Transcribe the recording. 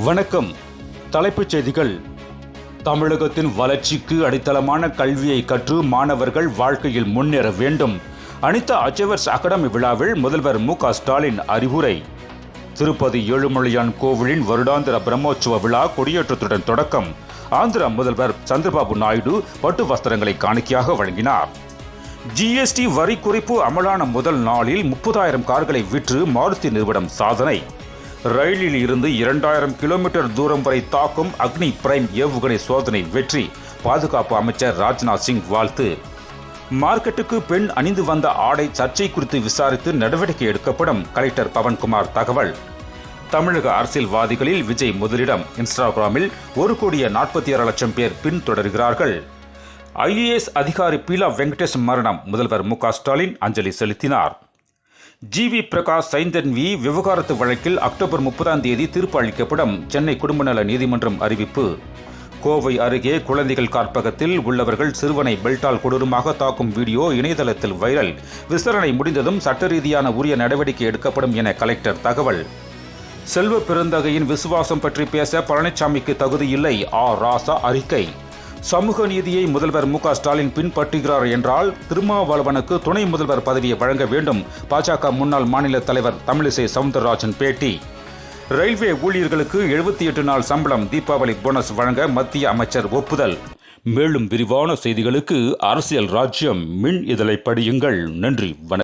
வணக்கம். தலைப்புச் செய்திகள். தமிழகத்தின் வளர்ச்சிக்கு அடித்தளமான கல்வியை கற்று மாணவர்கள் வாழ்க்கையில் முன்னேற வேண்டும். அனிதா அச்சீவர்ஸ் அகாடமி விழாவில் முதல்வர் மு.க. ஸ்டாலின் அறிவுரை. திருப்பதி ஏழுமலையான் கோவிலின் வருடாந்திர பிரம்மோற்சவ விழா கொடியேற்றத்துடன் தொடக்கம். ஆந்திர முதல்வர் சந்திரபாபு நாயுடு பட்டு வஸ்திரங்களை காணிக்கையாக வழங்கினார். ஜிஎஸ்டி வரி குறைப்பு அமலான முதல் நாளில் 30,000 கார்களை விற்று மாருதி நிறுவனம் சாதனை. ரயிலில் இருந்து 2000 கிலோமீட்டர் தூரம் வரை தாக்கும் அக்னி பிரைம் ஏவுகணை சோதனை வெற்றி. பாதுகாப்பு அமைச்சர் ராஜ்நாத் சிங் வாழ்த்து. மார்க்கெட்டுக்கு பெண் அணிந்து வந்த ஆடை சர்ச்சை குறித்து விசாரித்து நடவடிக்கை எடுக்கப்படும். கலெக்டர் பவன்குமார் தகவல். தமிழக அரசியல்வாதிகளில் விஜய் முதலிடம். இன்ஸ்டாகிராமில் 1,46,00,000 பேர் பின்தொடர்கிறார்கள். ஐஏஎஸ் அதிகாரி பீலா வெங்கடேஷ் மரணம். முதல்வர் மு.க. ஸ்டாலின் அஞ்சலி செலுத்தினார். ஜி.வி. பிரகாஷ் சைந்தன்வி விவகாரத்து வழக்கில் அக்டோபர் 30 தீர்ப்பு அளிக்கப்படும். சென்னை குடும்ப நல நீதிமன்றம் அறிவிப்பு. கோவை அருகே குழந்தைகள் காப்பகத்தில் உள்ளவர்கள் சிறுவனை பெல்ட்டால் கொடூரமாக தாக்கும் வீடியோ இணையதளத்தில் வைரல். விசாரணை முடிந்ததும் சட்ட ரீதியான உரிய நடவடிக்கை எடுக்கப்படும் என கலெக்டர் தகவல். செல்வ பெருந்தகையின் விசுவாசம் பற்றி பேச பழனிசாமிக்கு தகுதியில்லை. ராசா அறிக்கை. சமூக நீதியை முதல்வர் மு.க. ஸ்டாலின் பின்பற்றுகிறார் என்றால் திருமாவளவனுக்கு துணை முதல்வர் பதவியை வழங்க வேண்டும். பாஜக முன்னாள் மாநில தலைவர் தமிழிசை சவுந்தரராஜன் பேட்டி. ரயில்வே ஊழியர்களுக்கு 78 நாள் சம்பளம் தீபாவளி போனஸ் வழங்க மத்திய அமைச்சர் ஒப்புதல். மேலும் விரிவான செய்திகளுக்கு அரசியல் ராஜ்யம் மின் இதழை படியுங்கள். நன்றி. வணக்கம்.